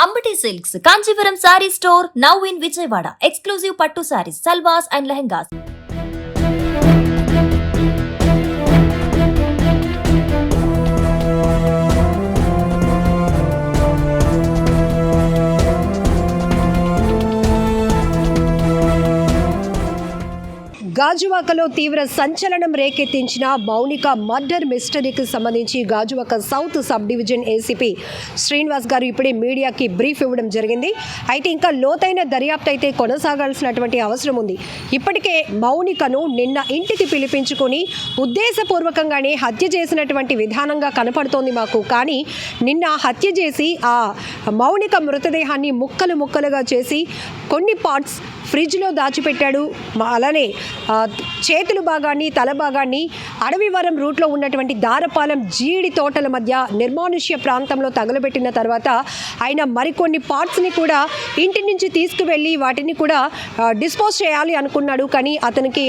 Ambati Silks, Kanchipuram Saree Store, now in Vijayawada. Exclusive Pattu Sarees, Salwas and Lehengas. గాజువాకలో తీవ్ర సంచలనం రేకెత్తించిన Mounika murder మిస్టరీకి సంబంధించి Gajuwaka south sub division ACP Srinivas గారు ఇప్పుడే మీడియాకి బ్రీఫ్ ఇవ్వడం జరిగింది. అయితే ఇంకా లోతైన దర్యాప్తు అయితే కొనసాగాల్సినటువంటి అవసరం ఉంది. ఇప్పటికే మౌనికను నిన్న ఇంటికి పిలిపించుకొని ఉద్దేశపూర్వకంగానే హత్య చేసినటువంటి విధానంగా కనపడుతోంది మాకు. కానీ నిన్న హత్య చేసి ఆ మౌనిక మృతదేహాన్ని ముక్కలు ముక్కలుగా చేసి కొన్ని పార్ట్స్ ఫ్రిడ్జ్లో దాచిపెట్టాడు. అలానే చేతుల భాగాన్ని తల భాగాన్ని అడవివరం రూట్లో ఉన్నటువంటి దారపాలెం జీడి తోటల మధ్య నిర్మానుష్య ప్రాంతంలో తగలబెట్టిన తర్వాత ఆయన మరికొన్ని పార్ట్స్ని కూడా ఇంటి నుంచి తీసుకువెళ్ళి వాటిని కూడా డిస్పోజ్ చేయాలి అనుకున్నాడు. కానీ అతనికి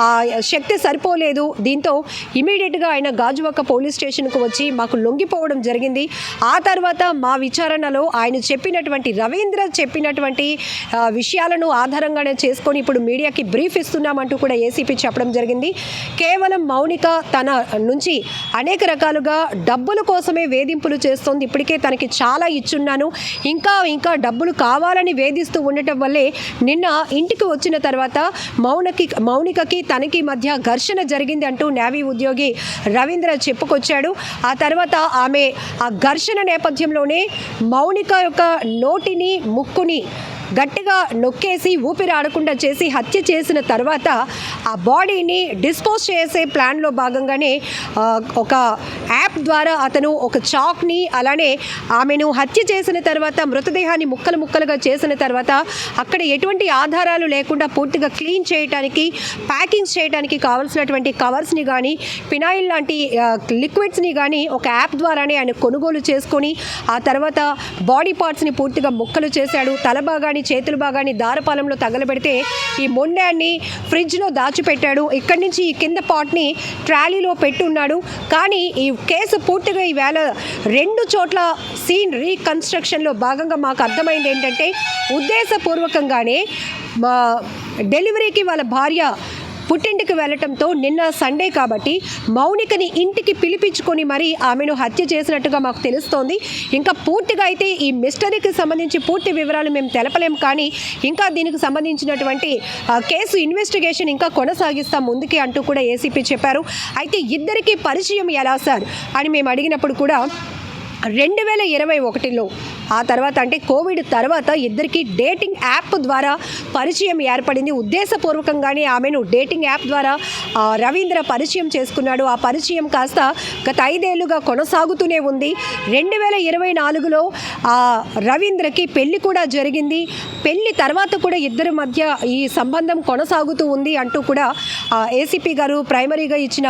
ఆ శక్తి సరిపోలేదు. దీంతో ఇమీడియట్గా ఆయన గాజువాక పోలీస్ స్టేషన్కు వచ్చి మాకు లొంగిపోవడం జరిగింది. ఆ తర్వాత మా విచారణలో ఆయన చెప్పినటువంటి రవీంద్ర చెప్పినటువంటి విషయాలను ఆధారంగానే చేసుకొని ఇప్పుడు మీడియాకి బ్రీఫ్ ఇస్తున్నామంటూ కూడా ఏసీపీ చెప్పడం జరిగింది. కేవలం మౌనిక తన నుంచి అనేక రకాలుగా డబ్బుల కోసమే వేధింపులు చేస్తోంది. ఇప్పటికే తనకి చాలా ఇచ్చున్నాను, ఇంకా డబ్బులు కావాలని వేధిస్తూ ఉండటం వల్లే నిన్న ఇంటికి వచ్చిన తర్వాత మౌనికకి తనకి మధ్య ఘర్షణ జరిగింది అంటూ నేవీ ఉద్యోగి రవీంద్ర చెప్పుకొచ్చాడు. ఆ తర్వాత ఆమె ఆ ఘర్షణ నేపథ్యంలోనే మౌనిక యొక్క నోటిని ముక్కుని గట్టిగా నొక్కేసి ఊపిరి ఆడకుండా చేసి హత్య చేసిన తర్వాత ఆ బాడీని డిస్పోజ్ చేసే ప్లాన్లో భాగంగానే ఒక యాప్ ద్వారా అతను ఒక చాక్ని అలానే ఆమెను హత్య చేసిన తర్వాత మృతదేహాన్ని ముక్కలు ముక్కలుగా చేసిన తర్వాత అక్కడ ఎటువంటి ఆధారాలు లేకుండా పూర్తిగా క్లీన్ చేయడానికి ప్యాకింగ్ చేయడానికి కావాల్సినటువంటి కవర్స్ని కానీ ఫినాయిల్ లాంటి లిక్విడ్స్ని కానీ ఒక యాప్ ద్వారానే ఆయన కొనుగోలు చేసుకొని ఆ తర్వాత బాడీ పార్ట్స్ని పూర్తిగా ముక్కలు చేశాడు. తల భాగాన్ని చేతుల భాగాన్ని దారపాలెంలో తగలబెడితే ఈ మొండాన్ని ఫ్రిడ్జ్లో దాచిపెట్టాడు. ఇక్కడి నుంచి ఈ కింద పాట్ని ట్రాలీలో పెట్టున్నాడు. కానీ ఈ కేసు పూర్తిగా ఈవేళ 2 చోట్ల సీన్ రీకన్స్ట్రక్షన్లో భాగంగా మాకు అర్థమైంది ఏంటంటే ఉద్దేశపూర్వకంగానే డెలివరీకి వాళ్ళ భార్య పుట్టింటికి వెళ్ళటంతో నిన్న సండే కాబట్టి మౌనికని ఇంటికి పిలిపించుకొని మరీ ఆమెను హత్య చేసినట్టుగా మాకు తెలుస్తోంది. ఇంకా పూర్తిగా అయితే ఈ మిస్టరీకి సంబంధించి పూర్తి వివరాలు మేము తెలపలేం. కానీ ఇంకా దీనికి సంబంధించినటువంటి కేసు ఇన్వెస్టిగేషన్ ఇంకా కొనసాగిస్తాం ముందుకి అంటూ కూడా ఏసీపీ చెప్పారు. అయితే ఇద్దరికి పరిచయం ఎలా సార్ అని మేము అడిగినప్పుడు కూడా 2021లో ఆ తర్వాత అంటే కోవిడ్ తర్వాత ఇద్దరికి డేటింగ్ యాప్ ద్వారా పరిచయం ఏర్పడింది. ఉద్దేశపూర్వకంగానే ఆమెను డేటింగ్ యాప్ ద్వారా రవీంద్ర పరిచయం చేసుకున్నాడు. ఆ పరిచయం కాస్త గత 5 ఏళ్లుగా కొనసాగుతూనే ఉంది. 2024లో రవీంద్రకి పెళ్లి కూడా జరిగింది. పెళ్లి తర్వాత కూడా ఇద్దరి మధ్య ఈ సంబంధం కొనసాగుతూ ఉంది అంటూ కూడా ఏసీపీ గారు ప్రైమరీగా ఇచ్చిన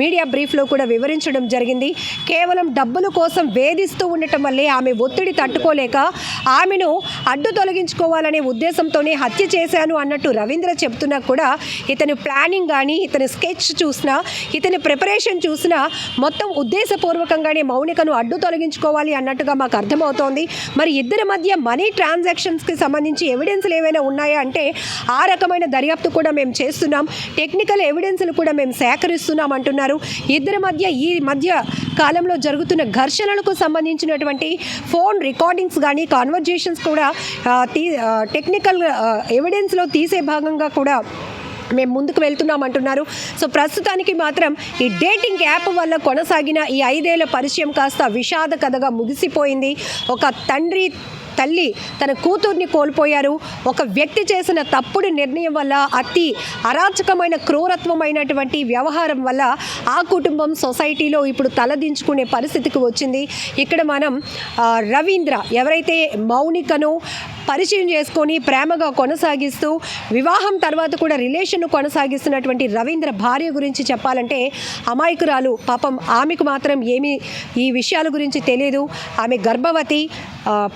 మీడియా బ్రీఫ్లో కూడా వివరించడం జరిగింది. కేవలం డబ్బుల కోసం వేధిస్తూ ఉండటం వల్లే ఆమె ఒత్తిడి తట్టుకోలేక ఆమెను అడ్డు తొలగించుకోవాలనే ఉద్దేశంతోనే హత్య చేశాను అన్నట్టు రవీంద్ర చెప్తున్నా కూడా ఇతని ప్లానింగ్ కానీ ఇతని స్కెచ్ చూసినా ఇతని ప్రిపరేషన్ చూసినా మొత్తం ఉద్దేశపూర్వకంగానే మౌనికను అడ్డు తొలగించుకోవాలి అన్నట్టుగా మాకు అర్థమవుతోంది. మరి ఇద్దరి మధ్య మనీ ట్రాన్సాక్షన్స్కి సంబంధించి ఎవిడెన్స్లు ఏమైనా ఉన్నాయా అంటే ఆ రకమైన దర్యాప్తు కూడా మేము చేస్తున్నాం. టెక్నికల్ ఎవిడెన్స్లు కూడా మేము సేకరిస్తున్నాం అంటున్నారు. ఇద్దరి మధ్య ఈ మధ్య కాలంలో జరుగుతున్న ఘర్షణలకు సంబంధించినటువంటి ఫోన్ రికార్డింగ్స్ కానీ కాన్వర్జేషన్స్ కూడా టెక్నికల్ ఎవిడెన్స్లో తీసే భాగంగా కూడా మేము ముందుకు వెళ్తున్నామంటున్నారు. సో ప్రస్తుతానికి మాత్రం ఈ డేటింగ్ యాప్ వల్ల కొనసాగిన ఈ 5 ఏళ్ల పరిచయం కాస్త విషాద కథగా ముగిసిపోయింది. ఒక తల్లి తన కూతుర్ని కోల్పోయారు. ఒక వ్యక్తి చేసిన తప్పుడు నిర్ణయం వల్ల అతి అరాచకమైన క్రూరత్వమైనటువంటి వ్యవహారం వల్ల ఆ కుటుంబం సొసైటీలో ఇప్పుడు తలదించుకునే పరిస్థితికి వచ్చింది. ఇక్కడ మనం రవీంద్ర ఎవరైతే మౌనికను పరిచయం చేసుకొని ప్రేమగా కొనసాగిస్తూ వివాహం తర్వాత కూడా రిలేషన్ కొనసాగిస్తున్నటువంటి రవీంద్ర భార్య గురించి చెప్పాలంటే అమాయకురాలు. పాపం ఆమెకు మాత్రం ఏమీ ఈ విషయాల గురించి తెలియదు. ఆమె గర్భవతి,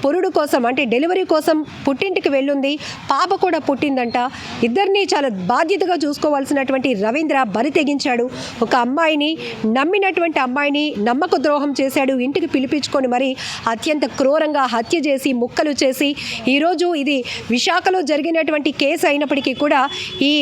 పురుడు కోసం అంటే డెలివరీ కోసం పుట్టింటికి వెళ్ళుంది. పాప కూడా పుట్టిందంట. ఇద్దరిని చాలా బాధ్యతగా చూసుకోవాల్సినటువంటి రవీంద్ర బరి తెగించాడు. ఒక అమ్మాయిని, నమ్మినటువంటి అమ్మాయిని నమ్మక ద్రోహం చేశాడు. ఇంటికి పిలిపించుకొని మరి అత్యంత క్రూరంగా హత్య చేసి ముక్కలు చేసి ఈరోజు ఇది విశాఖలో జరిగినటువంటి కేసు అయినప్పటికీ కూడా ఈ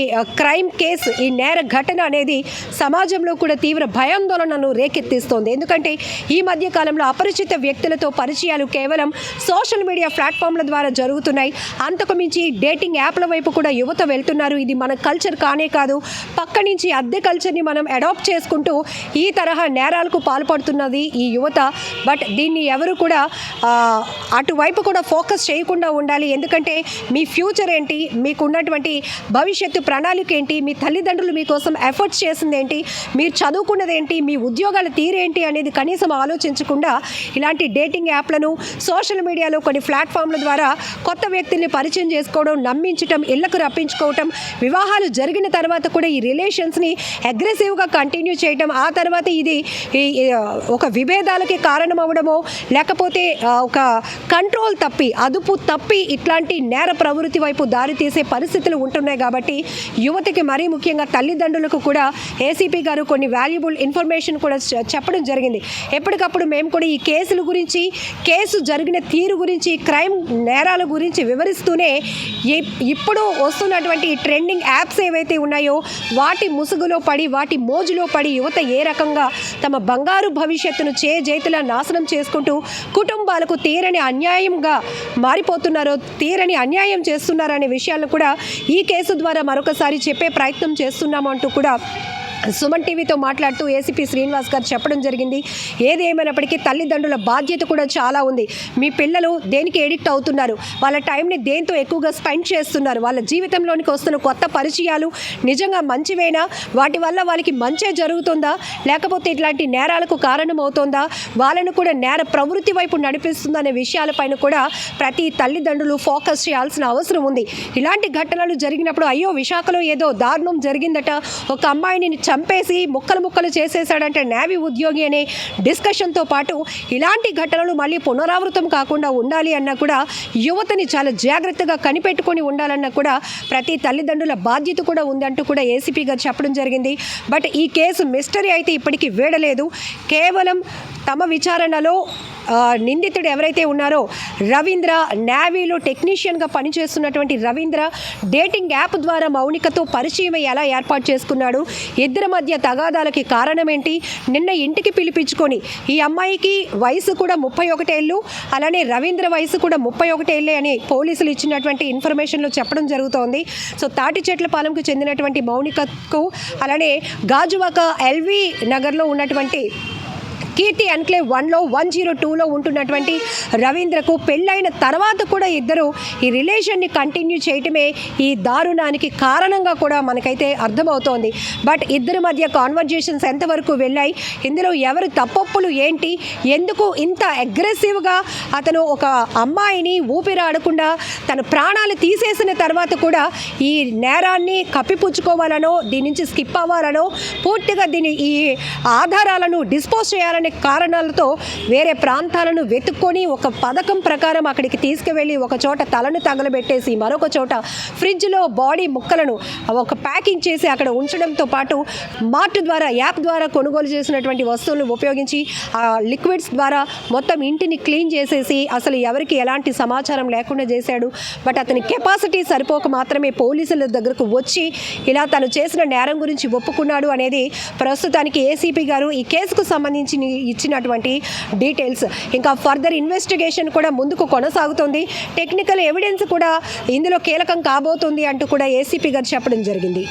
క్రైమ్ కేసు, ఈ నేర ఘటన అనేది సమాజంలో కూడా తీవ్ర భయాందోళనను రేకెత్తిస్తోంది. ఎందుకంటే ఈ మధ్య కాలంలో అపరిచిత వ్యక్తులతో పరిచయాలు కేవలం సోషల్ మీడియా ప్లాట్ఫామ్ల ద్వారా జరుగుతున్నాయి. అంతకు మించి డేటింగ్ యాప్ల వైపు కూడా యువత వెళ్తున్నారు. ఇది మన కల్చర్ కానే కాదు. పక్క నుంచి అద్దె కల్చర్ని మనం అడాప్ట్ చేసుకుంటూ ఈ తరహా నేరాలకు పాల్పడుతున్నది ఈ యువత. బట్ దీన్ని ఎవరు కూడా అటువైపు కూడా ఫోకస్ చేయకుండా ఉండాలి. ఎందుకంటే మీ ఫ్యూచర్ ఏంటి, మీకు ఉన్నటువంటి భవిష్యత్తు ప్రణాళిక ఏంటి, మీ తల్లిదండ్రులు మీకోసం ఎఫర్ట్స్ చేసింది ఏంటి, మీరు చదువుకున్నది ఏంటి, మీ ఉద్యోగాల తీరేంటి అనేది కనీసం ఆలోచించకుండా ఇలాంటి డేటింగ్ యాప్లను, సోషల్ మీడియాలో కొన్ని ప్లాట్ఫామ్ల ద్వారా కొత్త వ్యక్తుల్ని పరిచయం చేసుకోవడం, నమ్మించటం, ఇళ్లకు రప్పించుకోవటం, వివాహాలు జరిగిన తర్వాత కూడా ఈ రిలేషన్స్ని అగ్రెసివ్గా కంటిన్యూ చేయటం, ఆ తర్వాత ఇది ఒక విభేదాలకి కారణం అవ్వడమో లేకపోతే ఒక కంట్రోల్ తప్పి, అదుపు తప్పి ఇట్లాంటి నేర ప్రవృత్తి వైపు దారితీసే పరిస్థితులు ఉంటున్నాయి. కాబట్టి యువతకి మరీ ముఖ్యంగా తల్లిదండ్రులకు కూడా ఏసీపీ గారు కొన్ని వాల్యుబుల్ ఇన్ఫర్మేషన్ కూడా చెప్పడం జరిగింది. ఎప్పటికప్పుడు మేము కూడా ఈ కేసుల గురించి, కేసు జరిగిన తీరు గురించి, క్రైమ్ నేరాల గురించి వివరిస్తూనే ఇప్పుడు వస్తున్నటువంటి ట్రెండింగ్ యాప్స్ ఏవైతే ఉన్నాయో వాటి ముసుగులో పడి, వాటి మోజులో పడి యువత ఏ రకంగా తమ బంగారు భవిష్యత్తును చేజేతులా నాశనం చేసుకుంటూ కుటుంబాలకు తీరని అన్యాయంగా మారిపోతున్నారో, తీరని అన్యాయం చేస్తున్నారనే విషయాలను కూడా ఈ కేసు ద్వారా మరొకసారి చెప్పే ప్రయత్నం చేస్తున్నాము అంటూ కూడా సుమన్ టీవీతో మాట్లాడుతూ ఏసీపీ శ్రీనివాస్ గారు చెప్పడం జరిగింది. ఏది ఏమైనప్పటికీ తల్లిదండ్రుల బాధ్యత కూడా చాలా ఉంది. మీ పిల్లలు దేనికి ఎడిక్ట్ అవుతున్నారు, వాళ్ళ టైంని దేంతో ఎక్కువగా స్పెండ్ చేస్తున్నారు, వాళ్ళ జీవితంలోనికి వస్తున్న కొత్త పరిచయాలు నిజంగా మంచివేనా, వాటి వల్ల వాళ్ళకి మంచే జరుగుతుందా లేకపోతే ఇట్లాంటి నేరాలకు కారణమవుతుందా, వాళ్ళను కూడా నేర ప్రవృత్తి వైపు నడిపిస్తుందనే విషయాలపైన కూడా ప్రతి తల్లిదండ్రులు ఫోకస్ చేయాల్సిన అవసరం ఉంది. ఇలాంటి ఘటనలు జరిగినప్పుడు అయ్యో విశాఖలో ఏదో దారుణం జరిగిందట, ఒక అమ్మాయిని చంపేసి ముక్కలు చేసేసాడంటే నేవీ ఉద్యోగి అనే డిస్కషన్తో పాటు ఇలాంటి ఘటనలు మళ్ళీ పునరావృతం కాకుండా ఉండాలి అన్నా కూడా యువతని చాలా జాగ్రత్తగా కనిపెట్టుకొని ఉండాలన్నా కూడా ప్రతి తల్లిదండ్రుల బాధ్యత కూడా ఉందంటూ కూడా ఏసీపీ గారు చెప్పడం జరిగింది. బట్ ఈ కేసు మిస్టరీ అయితే ఇప్పటికీ వీడలేదు. కేవలం తమ విచారణలో నిందితుడు ఎవరైతే ఉన్నారో రవీంద్ర, నేవీలో టెక్నీషియన్గా పనిచేస్తున్నటువంటి రవీంద్ర డేటింగ్ యాప్ ద్వారా మౌనికతో పరిచయం ఎలా ఏర్పాటు చేసుకున్నాడు, ఇద్దరి మధ్య తగాదాలకి కారణం ఏంటి, నిన్న ఇంటికి పిలిపించుకొని ఈ అమ్మాయికి వయసు కూడా 31 ఏళ్ళు, అలానే రవీంద్ర వయసు కూడా 31 ఏళ్ళే అని పోలీసులు ఇచ్చినటువంటి ఇన్ఫర్మేషన్లో చెప్పడం జరుగుతోంది. సో తాటిచెట్లపాలెంకు చెందినటువంటి మౌనికకు, అలానే గాజువాక ఎల్వి నగర్లో ఉన్నటువంటి కీర్తి ఎన్క్లేవ్ 1లో 102లో ఉంటున్నటువంటి రవీంద్రకు పెళ్ళైన తర్వాత కూడా ఇద్దరు ఈ రిలేషన్ని కంటిన్యూ చేయటమే ఈ దారుణానికి కారణంగా కూడా మనకైతే అర్థమవుతోంది. బట్ ఇద్దరి మధ్య కాన్వర్జేషన్స్ ఎంతవరకు వెళ్ళాయి, ఇందులో ఎవరు తప్పొప్పులు ఏంటి, ఎందుకు ఇంత అగ్రెసివ్గా అతను ఒక అమ్మాయిని ఊపిరాడకుండా తన ప్రాణాలు తీసేసిన తర్వాత కూడా ఈ నేరాన్ని కప్పిపుచ్చుకోవాలనో, దీని నుంచి స్కిప్ అవ్వాలనో, పూర్తిగా దీని ఈ ఆధారాలను డిస్పోజ్ చేయాలని కారణాలతో వేరే ప్రాంతాలను వెతుక్కొని ఒక పథకం ప్రకారం అక్కడికి తీసుకువెళ్ళి ఒక చోట తలను తగలబెట్టేసి మరొక చోట ఫ్రిడ్జ్లో బాడీ ముక్కలను ఒక ప్యాకింగ్ చేసి అక్కడ ఉంచడంతో పాటు మార్ట్ ద్వారా, యాప్ ద్వారా కొనుగోలు చేసినటువంటి వస్తువులను ఉపయోగించి ఆ లిక్విడ్స్ ద్వారా మొత్తం ఇంటిని క్లీన్ చేసేసి అసలు ఎవరికి ఎలాంటి సమాచారం లేకుండా చేశాడు. బట్ అతని కెపాసిటీ సరిపోక మాత్రమే పోలీసుల దగ్గరకు వచ్చి ఇలా తను చేసిన నేరం గురించి ఒప్పుకున్నాడు అనేది ప్రస్తుతానికి ఏసీపీ గారు ఈ కేసుకు సంబంధించి ఇచ్చినటువంటి డీటెయిల్స్. ఇంకా ఫర్దర్ ఇన్వెస్టిగేషన్ కూడా ముందుకు కొనసాగుతుంది. టెక్నికల్ ఎవిడెన్స్ కూడా ఇందులో కీలకం కాబోతుంది అంటూ కూడా ఏసీపీ గారు చెప్పడం జరిగింది.